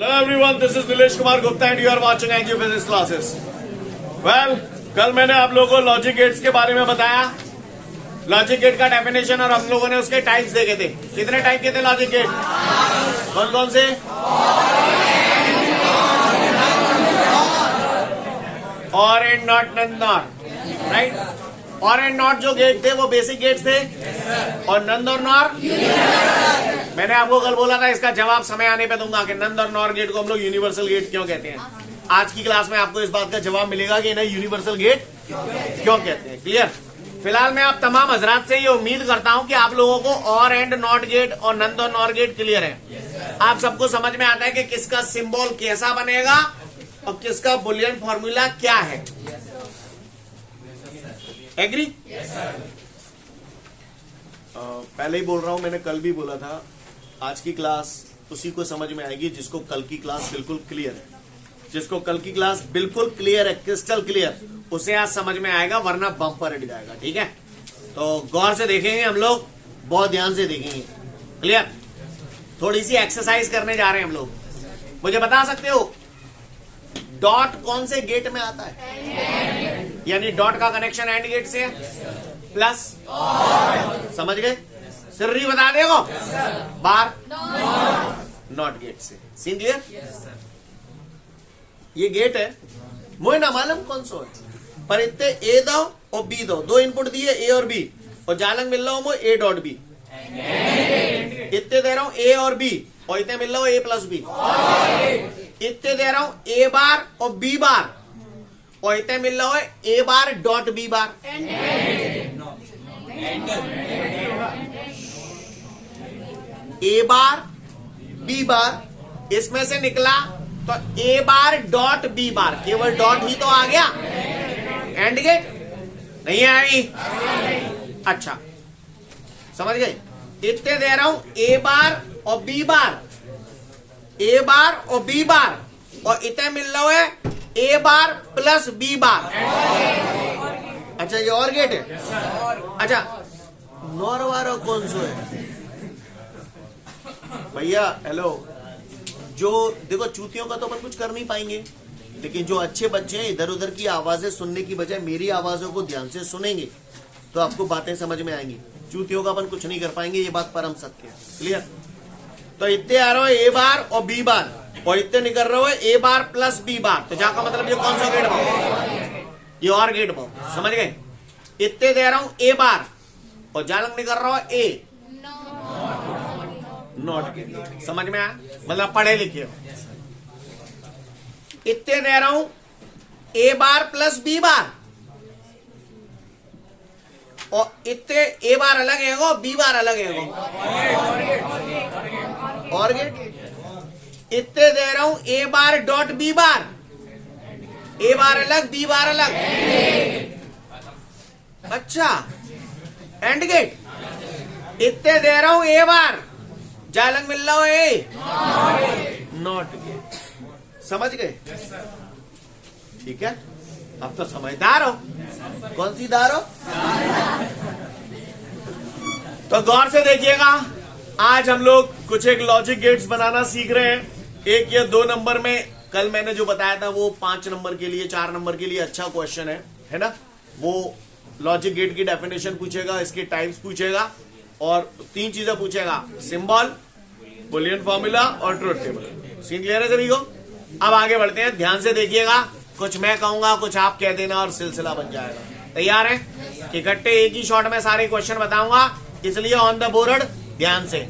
Hello everyone, this is Nilesh Kumar Gupta and you are watching Angio Physics classes. Well, कल मैंने आप लोगों को लॉजिक गेट्स के बारे में बताया. लॉजिक गेट का डेफिनेशन और हम लोगों ने उसके टाइप्स देखे थे. कितने टाइप के थे लॉजिक गेट? कौन कौन से? Or and not nand nor, right? Or and not जो गेट थे वो बेसिक गेट्स थे और नंद और नॉर. मैंने आपको कल बोला था इसका जवाब समय आने पे दूंगा कि नंद और नॉर गेट को हम लोग यूनिवर्सल गेट क्यों कहते हैं. आज की क्लास में आपको इस बात का जवाब मिलेगा कि इन्हें यूनिवर्सल गेट क्यों कहते हैं. क्लियर? फिलहाल मैं आप तमाम हजरात से ये उम्मीद करता हूं कि आप लोगों को और एंड नॉट गेट और नंद और नॉर गेट क्लियर है. आप सबको समझ में आता है कि किसका सिंबल कैसा बनेगा और किसका बुलियन फॉर्मूला क्या है. एग्री? पहले ही बोल रहा हूं, मैंने कल भी बोला था, आज की क्लास उसी को समझ में आएगी जिसको कल की क्लास बिल्कुल क्लियर है. जिसको कल की क्लास बिल्कुल क्लियर है, क्रिस्टल क्लियर, उसे आज समझ में आएगा, वरना बम्पर हट जाएगा. ठीक है? तो गौर से देखेंगे हम लोग, बहुत ध्यान से देखेंगे. क्लियर? थोड़ी सी एक्सरसाइज करने जा रहे हैं हम लोग. मुझे बता सकते हो डॉट कौन से गेट में आता है? यानी डॉट का कनेक्शन एंड गेट से है. प्लस समझ गए? सिर्री बता देगो. बार नॉट गेट से. Scene clear? ये गेट है, मुझे ना मालूम कौन सा है, पर इतने ए दो और बी दो, दो इनपुट दिए ए और बी, और जालंग मिल रहा हूं ए डॉट बी. इतने दे रहा हूं ए और बी, और इतने मिल रहा हूं ए प्लस बी. इतने दे रहा हूं ए बार और बी बार, और इतने मिल रहा है ए बार डॉट बी बार. ए बार बी बार, इसमें से निकला तो ए बार डॉट बी बार, केवल डॉट ही तो आ गया. एंड गेट नहीं आई? अच्छा, समझ गए? इतने दे रहा हूं ए बार और बी बार, ए बार और बी बार, और इतने मिल रहा है ए बार प्लस बी बार. अच्छा, ये और गेट है. अच्छा, नॉर वाला कौन सा है भैया? हेलो, जो देखो चूतियों का तो अपन कुछ कर नहीं पाएंगे, लेकिन जो अच्छे बच्चे हैं इधर उधर की आवाजें सुनने की बजाय मेरी आवाजों को ध्यान से सुनेंगे तो आपको बातें समझ में आएंगी. चूतियों का अपन कुछ नहीं कर पाएंगे, ये बात परम सत्य है. क्लियर? तो इतने आ रहा है ए बार और बी बार, और इतने निकल रहा है ए बार प्लस बी बार. तो जाका मतलब ये कौन सा गेट भाव? ये और गेट भाव. समझ गए? इतने दे रहा हूं ए बार और जालंग निकल रहा है ए नॉट गेट. समझ में आया? मतलब पढ़े लिखे हो. इतने दे रहा हूं ए बार प्लस बी बार, और इतने ए बार अलग है, बी बार अलग है, और गेट. इतने दे रहा हूं ए बार डॉट बी बार, ए बार अलग बी बार अलग. अच्छा, एंड गेट. इतने दे रहा हूं ए बार, जालंग मिल रहा है ए नॉट गेट. समझ गए? ठीक है, अब तो समझदार हो. कौन सी दार हो? तो गौर से देखिएगा, आज हम लोग कुछ एक लॉजिक गेट्स बनाना सीख रहे हैं. एक या 2 नंबर में कल मैंने जो बताया था वो 5 नंबर के लिए, 4 नंबर के लिए अच्छा क्वेश्चन है ना? वो लॉजिक गेट की डेफिनेशन पूछेगा, इसके टाइप्स पूछेगा, और 3 चीजें पूछेगा: सिंबल, बुलियन फॉर्मूला और ट्रुथ टेबल. सीन क्लियर है सभी को? अब आगे बढ़ते हैं. ध्यान से देखिएगा, कुछ मैं कहूंगा, कुछ आप कह देना, और सिलसिला बन जाएगा. तैयार है? इकट्ठे एक ही शॉट में सारे क्वेश्चन बताऊंगा, इसलिए ऑन द बोर्ड ध्यान से.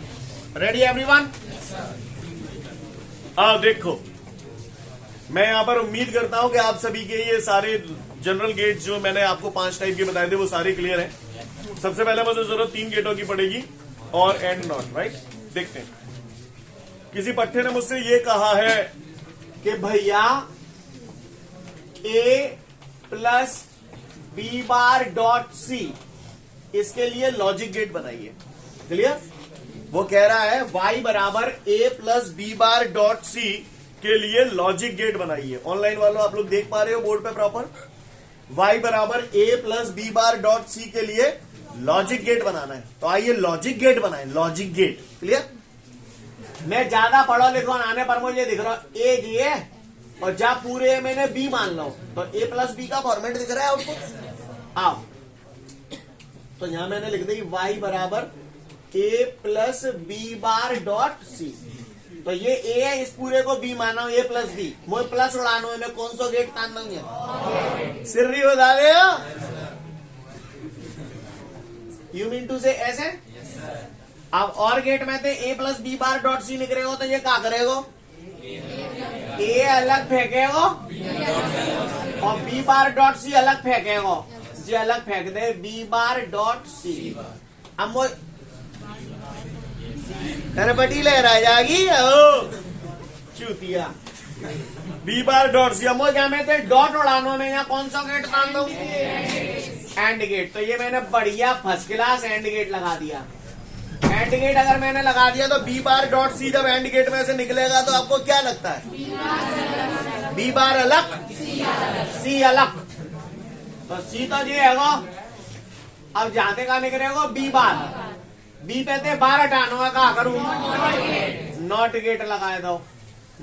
Ready everyone? अब देखो, मैं यहां पर उम्मीद करता हूं कि आप सभी के ये सारे जनरल गेट जो मैंने आपको 5 टाइप के बताए थे वो सारे क्लियर हैं. सबसे पहले मुझे जरूरत 3 गेटों की पड़ेगी, और एंड नॉट. राइट? देखते हैं. किसी पट्टे ने मुझसे ये कहा है कि भैया A plus B bar dot C, इसके लिए लॉजिक गेट बनाइए. क्लियर? वो कह रहा है y बराबर A plus B bar dot C के लिए लॉजिक गेट बनाइए. ऑनलाइन वालों आप लोग देख पा रहे हो बोर्ड पे प्रॉपर? y बराबर A plus B bar dot C के लिए लॉजिक गेट बनाना है. तो आइए लॉजिक गेट बनाए. Logic gate. क्लियर? मैं ज्यादा पढ़ो लिखो आने पर मुझे दिख रहा ए ये और जा पूरे मैंने बी मान लो तो ए प्लस बी का फॉर्मेट दिख रहा है आउटपुट। आओ तो यहां मैंने लिख दी y बराबर A plus B bar dot C. तो ये ए है, इस पूरे को बी माना ए प्लस बी, मुझे प्लस उड़ानो है, मैं कौन सा गेट तान दूंगा सिर्री बता दे। यू मीन टू से ऐसे। अब और गेट में थे A plus B bar dot C निकलेगा तो ये क्या करेगा, ए अलग फेंकेगा और बी बार डॉट सी अलग फेंकेगा, ये अलग फेंक दे बी बार डॉट सी। अब अरे बटी लहरा जाएगी चूतिया बी बार डॉट सी। अब क्या में थे डॉट उड़ानो में यहाँ कौन सा गेट तान दो एंड गेट। तो ये मैंने बढ़िया फर्स्ट क्लास एंड गेट लगा दिया। एंड गेट अगर मैंने लगा दिया तो बी बार डॉट सी जब एंड गेट में से निकलेगा तो आपको क्या लगता है बी बार अलग सी अलग। तो सी तो ये है अब जाते का निकलेगा बी बार, बी पे थे बार हटानो है क्या करूं नॉट गेट लगाए दो।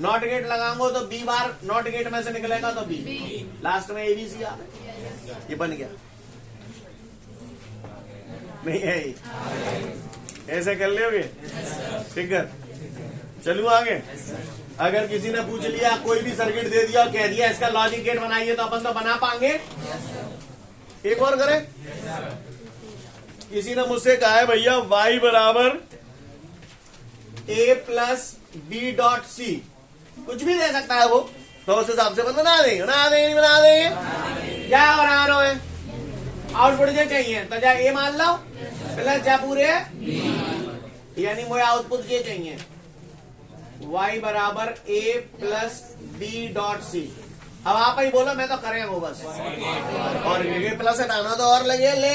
नॉट गेट लगाऊंगा तो बी बार नॉट गेट में से निकलेगा तो बी, लास्ट में एबीसी आ गया, ये बन गया नहीं है ऐसे कर लोगे ठीक है। चलू आगे। अगर किसी ने पूछ लिया कोई भी सर्किट दे दिया और कह दिया इसका लॉजिक गेट बनाइए तो अपन तो बना पाएंगे। एक और करें। किसी ने मुझसे कहा है भैया y बराबर a plus B dot C, कुछ भी दे सकता है वो, तो उस हिसाब से बना देंगे क्या बना रहे हैं आउटपुट जो चाहिए तो जा ए मान लो प्लस जा पूरे यानी मुझे आउटपुट ये चाहिए y बराबर a plus B dot C. अब आप ही बोलो मैं तो करें वो बस और ये प्लस हटाना तो और लगे ले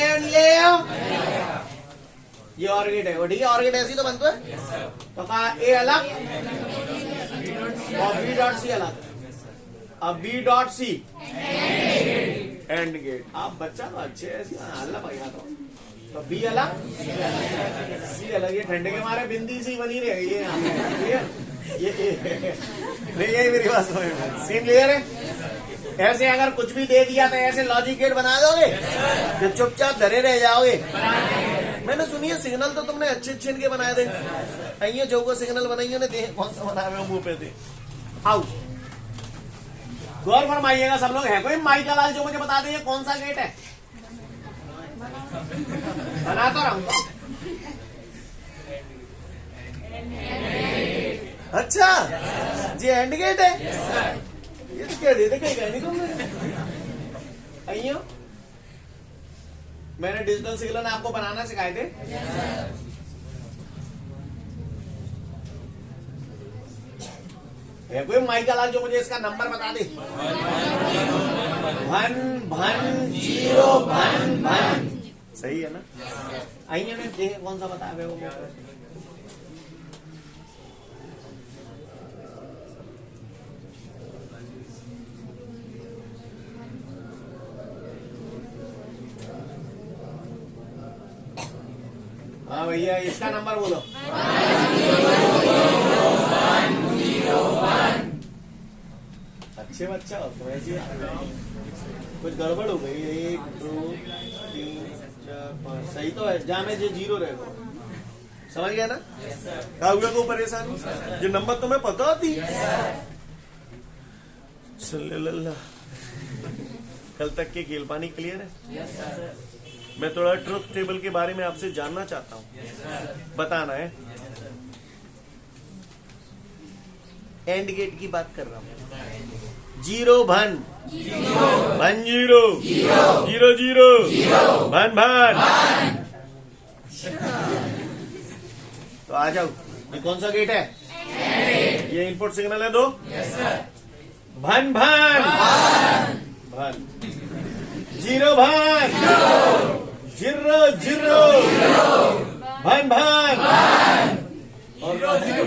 ये और गेट है वो ठीक है। और गेट ऐसी तो बनता है तो कहा ए अलग और बी डॉट सी अलग। अब B dot C and gate. आप बच्चा तो अच्छे ऐसी हल्ला पाया तो बी अलग सी अलग। ये ठंडे के मारे बिंदी सी बनी रहेगी ये नहीं यही मेरी बात समझ सीन क्लियर है। ऐसे अगर कुछ भी दे दिया तो ऐसे लॉजिक गेट बना दोगे तो चुपचाप धरे रह जाओगे। मैंने सुनी है सिग्नल तो तुमने अच्छे अच्छे इनके बनाए थे, आइए जो को सिग्नल बनाइए ने देख कौन सा बनाए हुए मुंह पे थे। आओ गौर फरमाइएगा सब लोग। है कोई माई का लाल जो मुझे बता दे कौन सा गेट है, बना तो रहूंगा। अच्छा जी एंड गेट है ये तो क्या देते कहीं नहीं तुमने आइयो। मैंने डिजिटल सिग्नल आपको बनाना सिखाए थे। है कोई माइकल लाल जो मुझे इसका नंबर बता दे 1 1 0 1 1 सही है ना। आइए मैं देखे कौन सा बता वो हाँ भैया इसका नंबर बोलो 1 अच्छे बच्चा हो तो ऐसी कुछ गड़बड़ हो गई 1 2 3 4 5 सही तो है जहाँ में जो 0 रहेगा समझ गया ना। क्या हुआ को परेशानी जो नंबर तुम्हें पता थी कल तक के खेल पानी क्लियर है। मैं थोड़ा ट्रुथ टेबल के बारे में आपसे जानना चाहता हूँ बताना है। एंड गेट की बात कर रहा हूँ 0 1 1 0 0 0 1 1 तो आ जाओ। ये कौन सा गेट है ये इनपुट सिग्नल है दो भन भन भन 0 1 0 0 भन भन और 0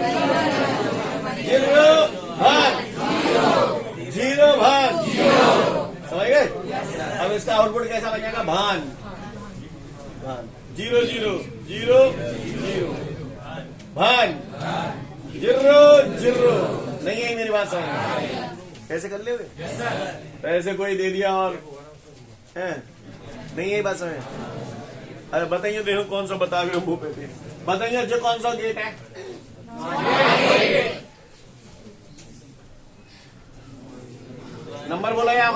भन 0 भन समझ गए। अब इसका आउटपुट कैसा बनेगा भान भान 0 0 0 0 भान जीरो जीरो। नहीं है मेरी बात समझ? कैसे कर लोगे? तो ऐसे कोई दे दिया और है नहीं है बात समझ? अरे बताइए, देखो कौन सा बता रहे हो मुंह पे? बताइए जो कौन सा गेट है? नंबर बोला या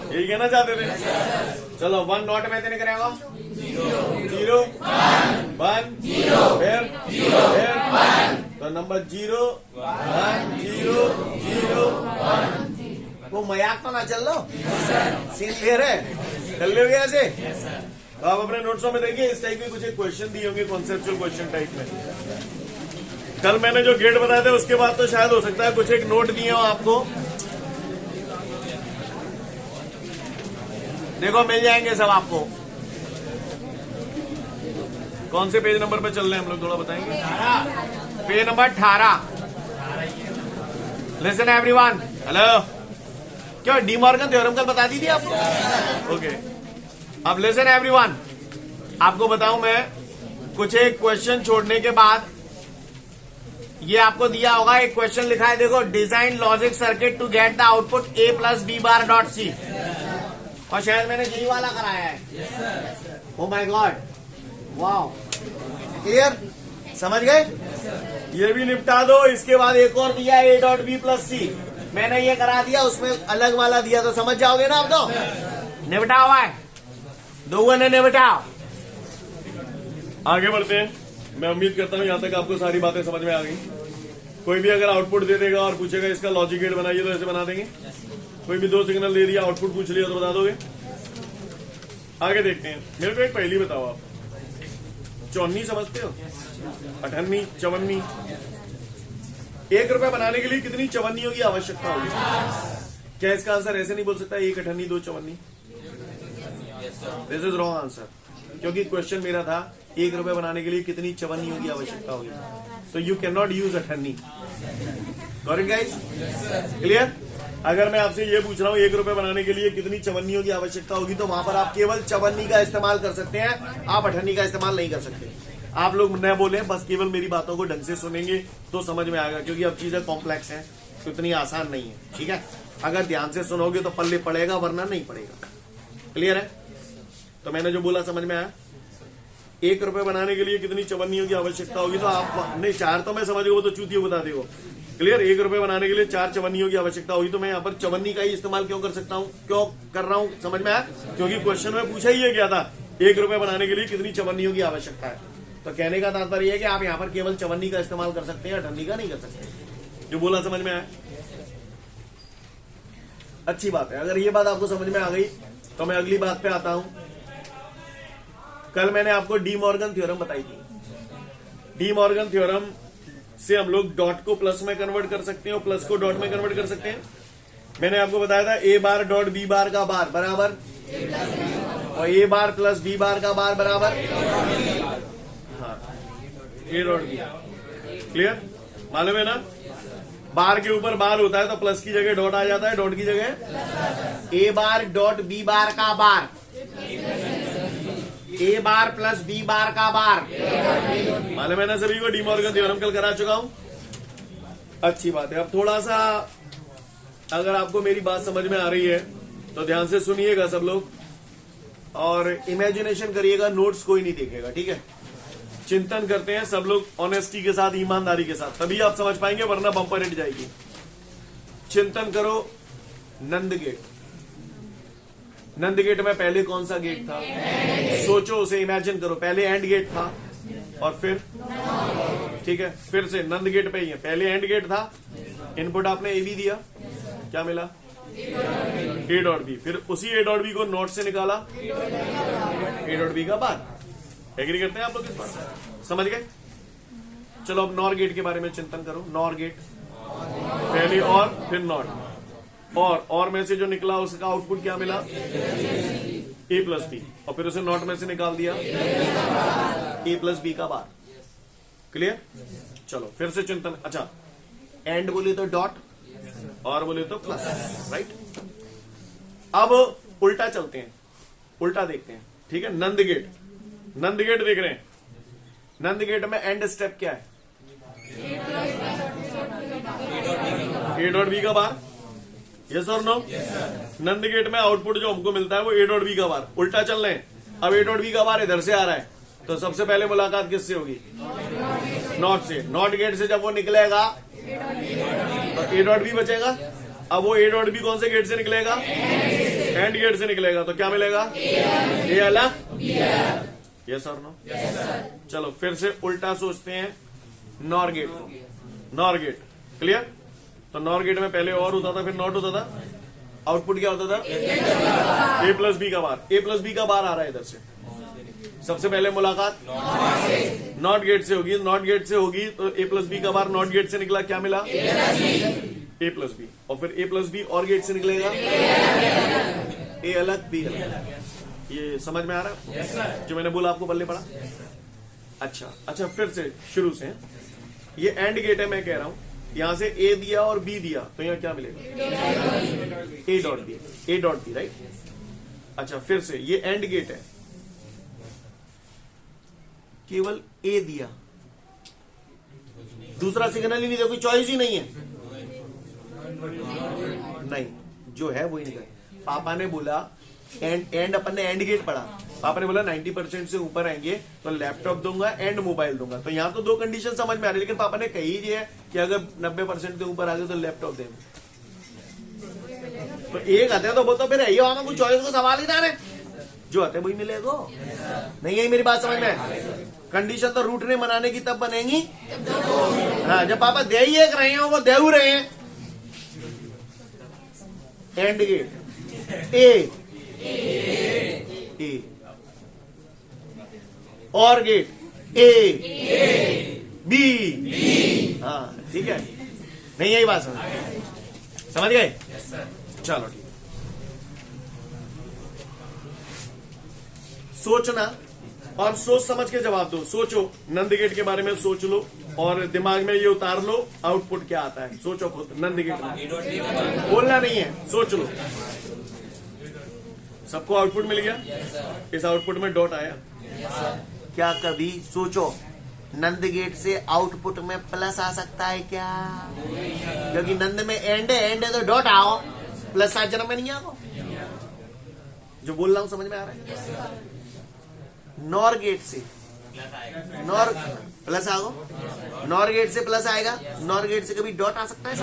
यही कहना चाहते थे? चलो 1 नॉट में नहीं करेगा? 0 1 फिर तो नंबर 0 1 0 0 1। वो मजाक तो ना चल लो, सीन क्लियर है? कर लोगे ऐसे? तो आप अपने नोट्सों में देखिए, इस टाइप के कुछ एक क्वेश्चन दिए होंगे, कॉन्सेप्चुअल क्वेश्चन टाइप में। कल मैंने जो गेट बताया था उसके बाद तो शायद हो सकता है कुछ एक नोट दिए हो आपको। देखो मिल जाएंगे सब आपको। कौन से पेज नंबर पे चल रहे हैं हम लोग, थोड़ा बताएंगे? Page number 18। Listen everyone. Hello, क्यों डी मॉर्गन थ्योरम कल बता दी थी आपको? ओके, अब लिसन एवरीवन, आपको बताऊं मैं, कुछ एक क्वेश्चन छोड़ने के बाद ये आपको दिया होगा, एक क्वेश्चन लिखा है, देखो, design logic circuit to get the output A plus B bar dot C. और शायद मैंने यही वाला कराया है। Oh my God, wow, clear? समझ गए? ये भी निपटा दो। इसके बाद एक और दिया ए डॉट बी प्लस सी, मैंने ये करा दिया, उसमें अलग वाला दिया, तो समझ जाओगे ना आप? तो निपटा हुआ है, दो ने निपटाओ। आगे बढ़ते हैं। मैं उम्मीद करता हूं यहां तक आपको सारी बातें समझ में आ गई। कोई भी अगर आउटपुट दे देगा और पूछेगा इसका लॉजिक गेट बनाइए, तो ऐसे बना देंगे। कोई भी 2 सिग्नल दे दिया, आउटपुट पूछ लिया, तो बता दोगे। आगे देखते हैं। मेरे को एक पहली बताओ, आप चौन्नी समझते हो? अठन्नी, चवन्नी। 1 रुपए बनाने के लिए कितनी चवन्नियों की आवश्यकता होगी? क्या इसका आंसर ऐसे नहीं बोल सकता 1 अठन्नी 2 चवन्नी? दिस इज रॉन्ग आंसर, क्योंकि क्वेश्चन मेरा था 1 रुपए बनाने के लिए कितनी चवन्नियों की आवश्यकता होगी। तो यू कैन नॉट यूज अठन्नी। Got it guys? क्लियर? अगर मैं आपसे ये पूछ रहा हूँ 1 रुपए बनाने के लिए कितनी चवन्नियों की आवश्यकता होगी, तो वहां पर आप केवल चवन्नी का इस्तेमाल कर सकते हैं, आप अठन्नी का इस्तेमाल नहीं कर सकते। आप लोग न बोले, बस केवल मेरी बातों को ढंग से सुनेंगे तो समझ में आएगा, क्योंकि अब चीजें कॉम्प्लेक्स हैं, तो इतनी आसान नहीं है। ठीक है? अगर ध्यान से सुनोगे तो पल्ले पड़ेगा, वरना नहीं पड़ेगा। क्लियर है? तो मैंने जो बोला समझ में आया? 1 रुपए बनाने के लिए कितनी चवन्नियों की आवश्यकता होगी, तो आप नहीं, 4 तो मैं समझ गया, वो तो चूतियों बता देगा। क्लियर? 1 रुपए बनाने के लिए 4 चवन्नियों की आवश्यकता होगी, तो मैं यहाँ पर चवन्नी का ही इस्तेमाल क्यों कर सकता हूँ, क्यों कर रहा हूँ? समझ में आया? क्योंकि क्वेश्चन में पूछा ही गया था 1 रुपए बनाने के लिए कितनी चवन्नियों की आवश्यकता है। तो कहने का तात्पर्य है कि आप यहाँ पर केवल चवन्नी का इस्तेमाल कर सकते हैं, अठन्नी का नहीं कर सकते। जो बोला समझ में आया? अच्छी बात है। अगर ये बात आपको समझ में आ गई तो मैं अगली बात पे आता हूं। कल मैंने आपको डी मॉर्गन थ्योरम बताई थी। डी मॉर्गन थ्योरम से हम लोग डॉट को प्लस में कन्वर्ट कर सकते हैं और प्लस को डॉट में कन्वर्ट कर सकते हैं। मैंने आपको बताया था ए बार डॉट बी बार का बार बराबर और ए बार प्लस बी बार का बार बराबर, हाँ, ए डॉट बी। क्लियर? मालूम है ना? बार के ऊपर बार होता है तो प्लस की जगह डॉट आ जाता है, डॉट की जगह ए बार डॉट बी बार का बार, ए बार प्लस बी बार का बार। मालूम है ना सभी को? डी मॉर्गन थ्योरम कल करा चुका हूं। अच्छी बात है। अब थोड़ा सा अगर आपको मेरी बात समझ में आ रही है तो ध्यान से सुनिएगा सब लोग और इमेजिनेशन करिएगा, नोट्स कोई नहीं देखेगा। ठीक है? चिंतन करते हैं सब लोग ऑनेस्टी के साथ, ईमानदारी के साथ, तभी आप समझ पाएंगे, वरना बम्पर हिट जाएगी। चिंतन करो। नंद गेट, नंद गेट में पहले कौन सा गेट था? सोचो, उसे इमेजिन करो। पहले एंड गेट था और फिर, ठीक है, फिर से नंद गेट पे ही है। पहले एंड गेट था, इनपुट आपने ए बी दिया, क्या मिला? A dot B. फिर उसी ए डॉट बी को नोट से निकाला, ए डॉट बी का बार। एग्री करते हैं आप लोग इस बात? समझ गए? चलो अब नॉर गेट के बारे में चिंतन करो। नॉर गेट, पहले और फिर नॉट, और में से जो निकला उसका आउटपुट क्या मिला? ए प्लस बी, और फिर उसे नॉट में से निकाल दिया, ए प्लस बी का बार। क्लियर? चलो फिर से चिंतन। अच्छा, एंड बोले तो डॉट और बोले तो प्लस, राइट? अब उल्टा चलते हैं, उल्टा देखते हैं। ठीक है? नंद गेट, नंद गेट देख रहे हैं। नंद गेट में एंड स्टेप क्या है? ए डॉट बी का बार, यस और नो? नंद गेट में आउटपुट जो हमको मिलता है वो ए डॉट बी का बार। उल्टा चल रहे हैं, अब ए डॉट बी का बार इधर से आ रहा है, तो सबसे पहले मुलाकात किससे होगी? नॉट से। नॉट गेट से जब वो निकलेगा तो ए डॉट बी बचेगा। अब वो ए डॉट बी कौन से गेट से निकलेगा? एंड गेट से निकलेगा, तो क्या मिलेगा? ए अलग, यस और नो? चलो फिर से उल्टा सोचते हैं नॉर गेट को। Nor get clear? तो नॉर गेट में पहले और होता था, फिर नॉट होता था। आउटपुट क्या होता था? ए प्लस बी का बार। ए प्लस बी का बार आ रहा है इधर से, सबसे पहले मुलाकात नॉट गेट से होगी। नॉट गेट से होगी तो ए प्लस बी का बार नॉट गेट से निकला, क्या मिला? ए प्लस बी। और फिर ए प्लस बी और गेट से निकलेगा ए अलग बी अलग। ये समझ में आ रहा है जो मैंने बोला आपको पल्ले पड़ा? अच्छा फिर से शुरू से। ये एंड गेट है, मैं कह रहा हूं यहां से ए दिया और बी दिया, तो यहां क्या मिलेगा? A dot B. A dot B, right? अच्छा फिर से ये एंड गेट है, केवल ए दिया, दूसरा सिग्नल ही नहीं दिया, कोई चॉइस ही नहीं है। नहीं, जो है वही निकल। पापा ने बोला एंड अपन ने एंड गेट पढ़ा, पापा ने बोला 90% से ऊपर आएंगे तो लैपटॉप दूंगा एंड मोबाइल दूंगा। तो यहाँ तो दो कंडीशन समझ में आ रही है, लेकिन पापा ने कही है कि अगर 90% से ऊपर आ गए तो लैपटॉप देंगे। तो एक आते हैं तो वो तो फिर यही होगा, कुछ चॉइस को सवाल ही ना रहे, जो आते वही मिलेगा। नहीं है मेरी बात समझ में? कंडीशन तो रूठने मनाने की तब बनेगी हाँ, जब पापा दे ही एक रहे हैं वो देऊ रहे हैं। एंड गेट ए और गेट ए बी। हाँ ठीक है, नहीं यही बात समझ गए? चलो ठीक। सोचना और सोच समझ के जवाब दो। सोचो, नंद गेट के बारे में सोच लो और दिमाग में ये उतार लो आउटपुट क्या आता है। सोचो खुद, नंद गेट में बोलना नहीं है, सोच लो। सबको आउटपुट मिल गया? इस आउटपुट में डॉट आया? क्या कभी सोचो नंद गेट से आउटपुट में प्लस आ सकता है क्या? क्योंकि नंद में एंड है तो डॉट आओ, प्लस आ जन्म में नहीं आओ। जो बोल रहा हूं समझ में आ रहा है? नॉर गेट से नॉर प्लस आओ, नॉर गेट से प्लस आएगा, नॉर गेट से कभी डॉट आ सकता है?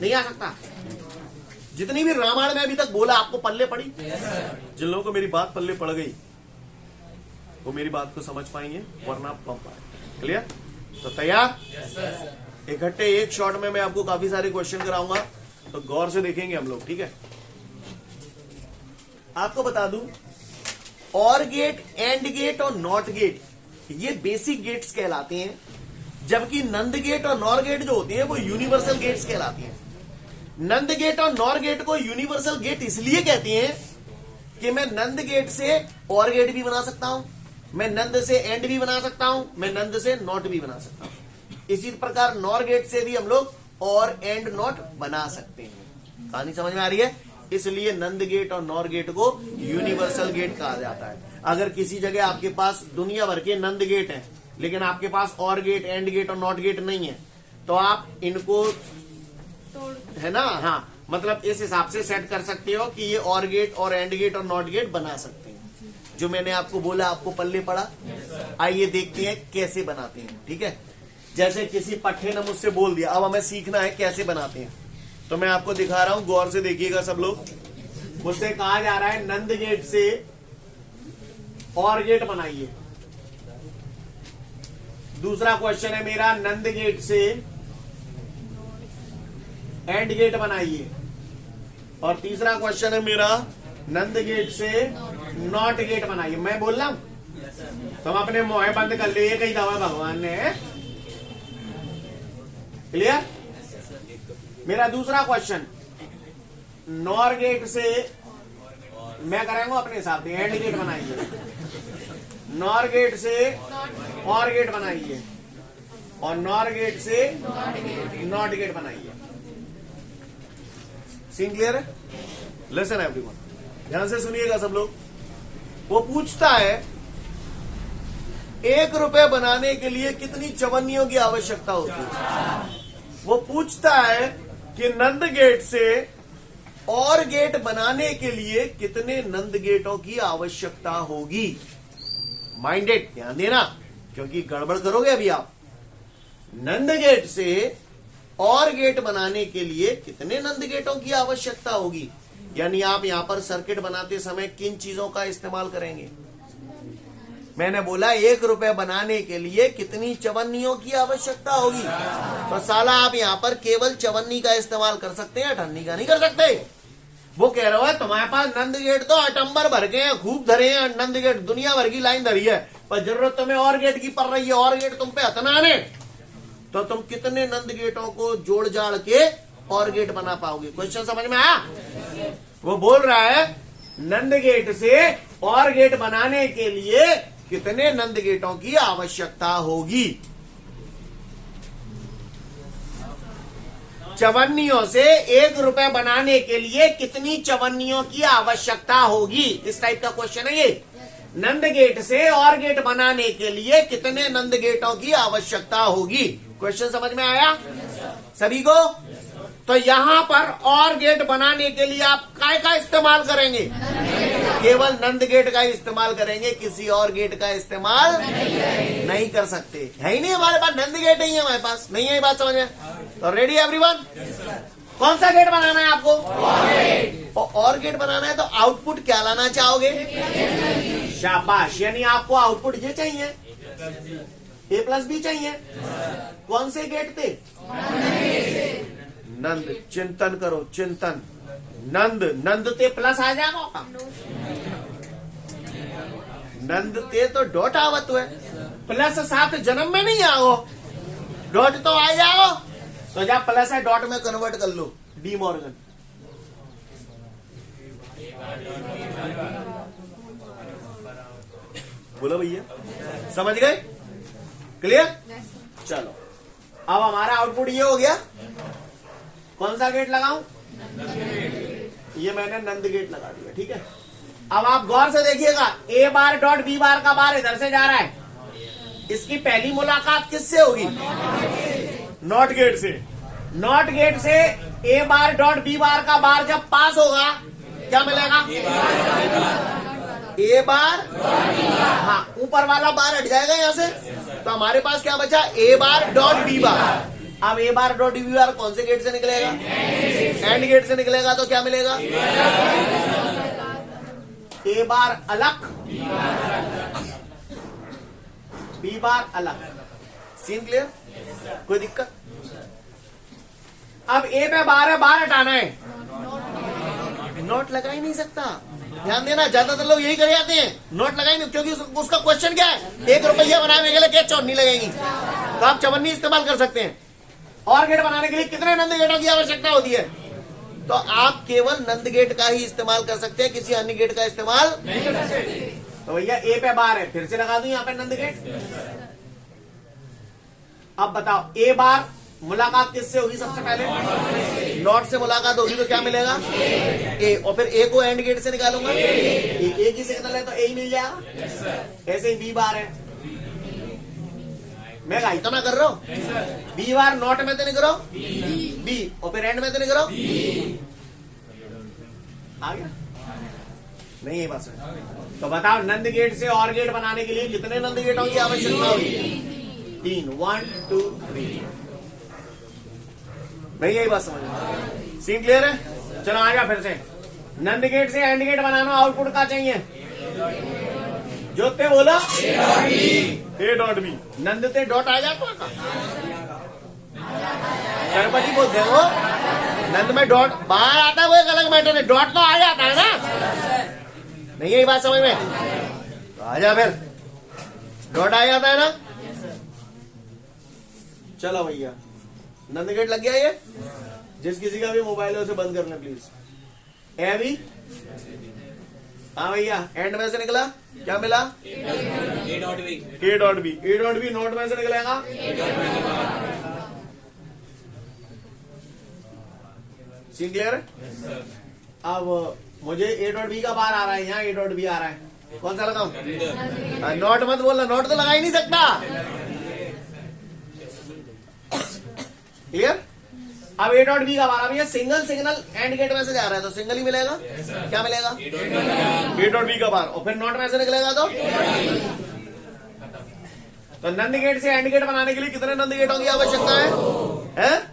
नहीं आ सकता। जितनी भी रामायण में अभी तक बोला आपको पल्ले पड़ी? जिन लोगों को मेरी बात पल्ले पड़ गई वो मेरी बात को समझ पाएंगे, वरना पंप आए। क्लियर? तो तैयार? इकट्ठे एक शॉट में मैं आपको काफी सारे क्वेश्चन कराऊंगा, तो गौर से देखेंगे हम लोग, ठीक है? आपको बता दूं, और गेट, एंड गेट और नॉट गेट ये बेसिक गेट्स कहलाते हैं, जबकि नंद गेट और नॉर गेट जो होते हैं वो यूनिवर्सल गेट्स कहलाती हैं। नंद गेट और नॉर गेट को यूनिवर्सल गेट इसलिए कहते हैं कि मैं नंद गेट से और गेट भी बना सकता हूं, मैं नंद से एंड भी बना सकता हूं, मैं नंद से नॉट भी बना सकता हूं। इसी प्रकार नॉर गेट से भी हम लोग और एंड नॉट बना सकते हैं। कहानी समझ में आ रही है? इसलिए नंद गेट और नॉर गेट को यूनिवर्सल गेट कहा जाता है। अगर किसी जगह आपके पास दुनिया भर के नंद गेट हैं, लेकिन आपके पास और गेट, एंड गेट और नॉट गेट नहीं है, तो आप इनको है ना, हाँ, मतलब इस हिसाब से सेट कर सकते हो कि ये और गेट और एंड गेट और नॉट गेट बना सकते हैं। जो मैंने आपको बोला आपको पल्ले पड़ा? आइए देखते हैं कैसे बनाते हैं, ठीक है? जैसे किसी पट्टे ने मुझसे बोल दिया, अब हमें सीखना है कैसे बनाते हैं, तो मैं आपको दिखा रहा हूं, गौर से देखिएगा सब लोग। मुझसे कहा जा रहा है नंद गेट से और गेट बनाइए। दूसरा क्वेश्चन है मेरा, नंद गेट से एंड गेट बनाइए। और तीसरा क्वेश्चन है मेरा, नंद गेट से नॉट गेट बनाइए। मैं बोल रहा हूं, तुम अपने मोहे बंद कर लिए, कही दवा भगवान ने। क्लियर? मेरा दूसरा क्वेश्चन, नॉर गेट से मैं करेंगे अपने हिसाब से एंड गेट बनाइए, नॉर गेट से और गेट बनाइए, और नॉर गेट से नॉट गेट बनाइए। सीन क्लियर है? लिसन एवरीवन, ध्यान से सुनिएगा सब लोग। वो पूछता है ₹1 बनाने के लिए कितनी चवन्नियों की आवश्यकता होती है? वो पूछता है कि नंद गेट से और गेट बनाने के लिए कितने नंद गेटों की आवश्यकता होगी। माइंडेड, ध्यान देना, क्योंकि गड़बड़ करोगे अभी आप। नंद गेट से और गेट बनाने के लिए कितने नंद गेटों की आवश्यकता होगी, यानी आप यहां पर सर्किट बनाते समय किन चीजों का इस्तेमाल करेंगे। मैंने बोला ₹1 बनाने के लिए कितनी चवन्नियों की आवश्यकता होगी, तो साला आप यहां पर केवल चवन्नी का इस्तेमाल कर सकते हैं, अठन्नी का नहीं कर सकते। वो कह रहा है तुम्हारे पास नंद गेट तो अटंबर भर के हैं, खूब धरे हैं नंद गेट, दुनिया भर की लाइन धरी है, पर जरूरत तुम्हें और गेट की पड़ रही है, और गेट तुम पे हतना ने, तो तुम कितने नंद गेटों को जोड़ जाड़ के और गेट बना पाओगे। क्वेश्चन समझ में आया? वो बोल रहा है नंद गेट से और गेट बनाने के लिए कितने नंद गेटों की आवश्यकता होगी। चवन्नियों से ₹1 बनाने के लिए कितनी चवन्नियों की आवश्यकता होगी, इस टाइप का क्वेश्चन है ये। नंद गेट से और गेट बनाने के लिए कितने नंद गेटों की आवश्यकता होगी। क्वेश्चन समझ में आया सभी को? तो यहां पर और गेट बनाने के लिए आप काय का इस्तेमाल करेंगे? केवल नंद गेट का इस्तेमाल करेंगे, किसी और गेट का इस्तेमाल नहीं कर सकते। है ही नहीं हमारे पास, नंद गेट ही है हमारे पास, नहीं है ये बात समझ में? तो रेडी एवरीवन? कौन सा गेट बनाना है आपको? और गेट बनाना है तो आउटपुट क्या लाना चाहोगे? शाबाश, यानी आपको आउटपुट ये चाहिए, A+B चाहिए। कौन से गेट थे? नंद। चिंतन करो, चिंतन। नंद ते प्लस आ जाएगा, नंद ते तो डॉट आवत है, प्लस साथ जन्म में नहीं आओ, डॉट तो आ जाओ, तो जब प्लस है डॉट में कन्वर्ट कर लो। De Morgan. बोलो भैया, समझ गए? क्लियर? चलो, अब हमारा आउटपुट ये हो गया। कौन सा गेट लगाऊं? ये मैंने नंद गेट लगा दिया, ठीक है। अब आप गौर से देखिएगा, A बार डॉट B बार का बार इधर से जा रहा है, इसकी पहली मुलाकात किससे होगी? नॉट गेट से। नॉट गेट से A बार डॉट B बार का बार जब पास होगा क्या मिलेगा? A बार, हाँ, ऊपर वाला बार हट जाएगा यहां से, तो हमारे पास क्या बचा? A बार डॉट B बार। अब A बार डॉट B बार कौन से गेट से निकलेगा? एंड गेट से निकलेगा, तो क्या मिलेगा? A बार अलग, B बार अलग। Scene clear? कोई दिक्कत? अब A पे बार है, बार हटाना है, नोट लगा ही नहीं सकता। ध्यान देना, ज्यादातर लोग यही कर जाते हैं, नोट लगाई नहीं, क्योंकि उसका क्वेश्चन क्या है? ₹1 बनाने के लिए क्या चौन्नी लगेगी, तो आप चवन्नी इस्तेमाल कर सकते हैं। और गेट बनाने के लिए कितने नंद गेटों की आवश्यकता होती है? तो आप केवल नंद गेट का ही इस्तेमाल कर सकते हैं, किसी अन्य गेट का इस्तेमाल नहीं कर सकते। तो भैया A पे बार है, फिर से लगा दूं यहाँ पे नंद गेट। अब बताओ, A बार मुलाकात किससे होगी? सबसे पहले नॉट से मुलाकात होगी, तो क्या मिलेगा? A। और फिर A को एंड गेट से निकालूंगा, A की सिग्नल है तो A ही मिल जाएगा। ऐसे ही B बार है, मैं गाई तो ना कर रहा हूं। B बार नॉट में तो नहीं करो, B, और फिर एंड में तो नहीं करो, आ गया? नहीं है बस। तो बताओ, नंद गेट से और गेट बनाने के लिए कितने नंद गेटों की आवश्यकता होगी? 3। 1 2 3। नहीं यही बात समझ में? सीन क्लियर है? चलो आ जा फिर से। नंद गेट से एंड गेट बनाना, आउटपुट का चाहिए? जोते बोला A डॉट B। नंद ते डॉट आ जाता है, गणपति बोलते हैं वो, नंद में डॉट बाहर आता है, वो एक अलग मैटर है, डॉट तो आ जाता है ना। नहीं यही बात समझ में? तो आ जा फिर, डॉट आ जाता है ना। चलो भैया, नंद गेट लग गया ये। जिस किसी का भी मोबाइल है उसे बंद कर लें प्लीज। ए भी, हाँ भैया, एंड में से निकला, क्या मिला? A डॉट बी नोट में से निकलेगा। सीन क्लियर है? अब मुझे A डॉट बी का बार आ रहा है, यहाँ A डॉट बी आ रहा है, कौन सा लगाऊं? नोट मत बोलना, नोट तो लगा ही नहीं सकता। क्लियर? अब ए डॉट बी का बार, अब ये सिंगल सिग्नल एंड गेट में से जा रहा है तो सिंगल ही मिलेगा। क्या मिलेगा? ए डॉट बी का बार, और फिर नॉट में से निकलेगा तो नंद गेट से एंड गेट बनाने के लिए कितने नंद गेटों की आवश्यकता है?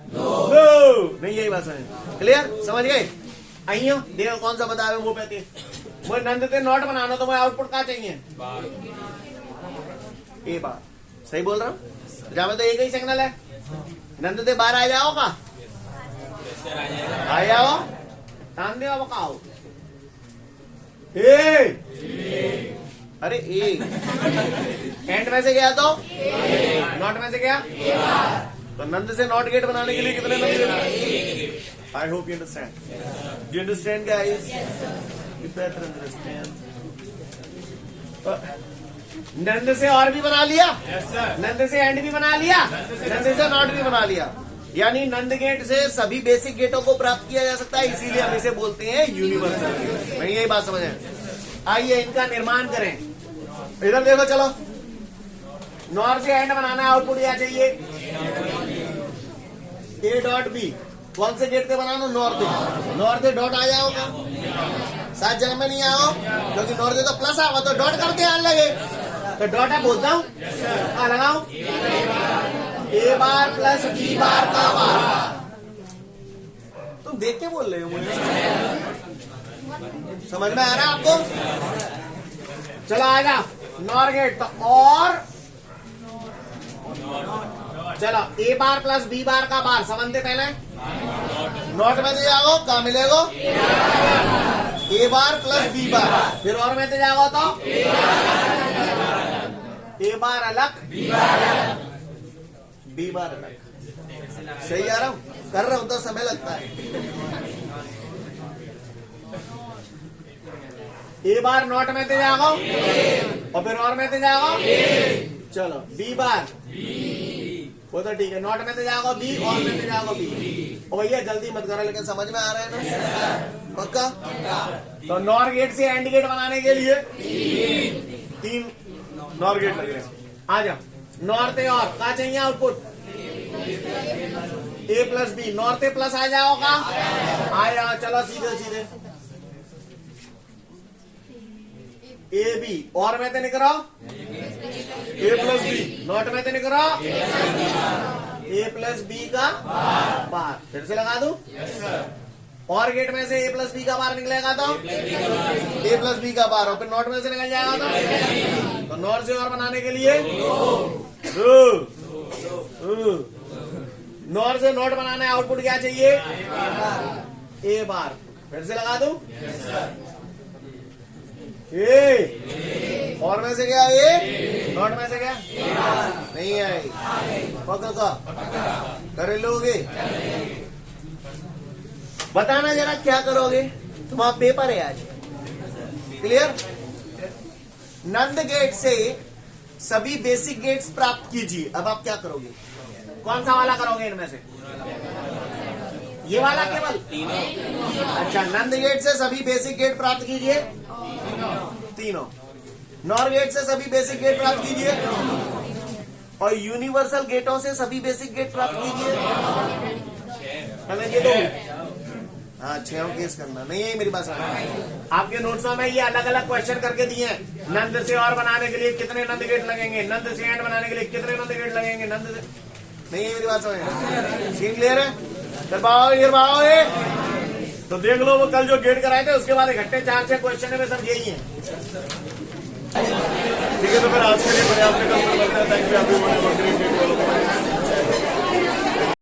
दो। नहीं, यही बात समझ क्लियर? समझ गए? आइयो देखो कौन सा बता रहे मुंह पे, मुझे नंद से नॉट बनाना तो मुझे आउटपुट क्या चाहिए? ए बार। सही बोल रहा हूँ? जहां में तो एक ही सिग्नल है, नंद से बाहर आ जाओ का, आ जाओ तान दे बकाओ। अरे ए एंड में से गया तो नॉट में से गया, तो नंद से नॉट गेट बनाने के लिए कितने NAND gate? I hope you understand. You understand guys? You better understand. NAND से और भी बना लिया, नंद से एंड भी बना लिया, नंद से नॉट भी बना लिया, यानी नंद गेट से सभी बेसिक गेटों को प्राप्त किया जा सकता है, इसीलिए हम इसे बोलते हैं यूनिवर्सल गेट। मैं यही बात समझे? आइए इनका निर्माण करें। इधर देखो, चलो नॉर से एंड बनाना है, आउटपुट क्या चाहिए? A dot B. कौन से गेट पे बनाना? नॉर से। नॉर से डॉट आ जाओगा, सात जगह में नहीं आओ, क्योंकि नॉर से तो प्लस आओगा तो डॉट करके आने लगे, तो डॉट है बोलता हूँ, लगाऊ ए बार प्लस बी बार का बार। तुम देख के बोल रहे हो, मुझे समझ में आ रहा है आपको? चलो आएगा नॉर गेट, तो और चलो ए बार प्लस बी बार का बार समझते पहले, नॉट में जाओ क्या मिलेगा? ए बार प्लस बी बार, फिर और में जाओ तो ए बार अलग बी बार अलग। सही आ रहा हूं? कर रहा हूं तो समय लगता है। ए बार नॉट में जाओ और फिर और में जाओ, चलो बी बार वो तो ठीक है, नॉट में जाओ बी और में जाओ बी। और भैया जल्दी मत करो, लेकिन समझ में आ रहा है ना? पक्का? तो नॉर गेट से एंड गेट बनाने के लिए तीन नॉर गेट लग रहे हैं। आ जाओ, नॉर से और क्या चाहिए output? A plus B. Nor से प्लस आ जाओगा, आ जाओ, चलो सीधे सीधे ए बी, और में निकलो ए प्लस बी, नॉट में निकलो ए प्लस बी का बार। फिर से लगा दूं, और गेट में से ए प्लस बी का बार निकलेगा तो ए प्लस बी का बार, और फिर नॉट में से निकल जाएगा तो नॉट से और बनाने के लिए नॉट से नॉट बनाना है, आउटपुट क्या चाहिए? ए बार। फिर से लगा दूं, ए और में से क्या? ए नॉट में से क्या? नहीं आई, पक्का कर लोगे? बताना जरा क्या करोगे? तुम्हारा पेपर है आज, क्लियर? नंद गेट से सभी बेसिक गेट्स प्राप्त कीजिए। अब आप क्या करोगे? कौन सा वाला करोगे इनमें से? ये वाला केवल? अच्छा, नंद गेट से सभी बेसिक गेट प्राप्त कीजिए, तीनों। नॉर गेट से सभी बेसिक गेट प्राप्त कीजिए, और यूनिवर्सल गेटों से सभी बेसिक गेट प्राप्त कीजिए। ये दो, हाँ 6 केस करना नहीं है मेरी बात। आपके नोट्सों में ये अलग अलग क्वेश्चन करके दिए हैं। नंद से और बनाने के लिए कितने नंद गेट लगेंगे, नंद से एंड बनाने के लिए कितने नंद गेट लगेंगे, नंद से नहीं है मेरी बात समझ? सीन क्लियर है? ये तो देख लो, वो कल जो गेट कराए थे उसके बाद इकट्ठे 4-6 क्वेश्चन में सब यही है। ठीक है, तो फिर आज के लिए पर्याप्त।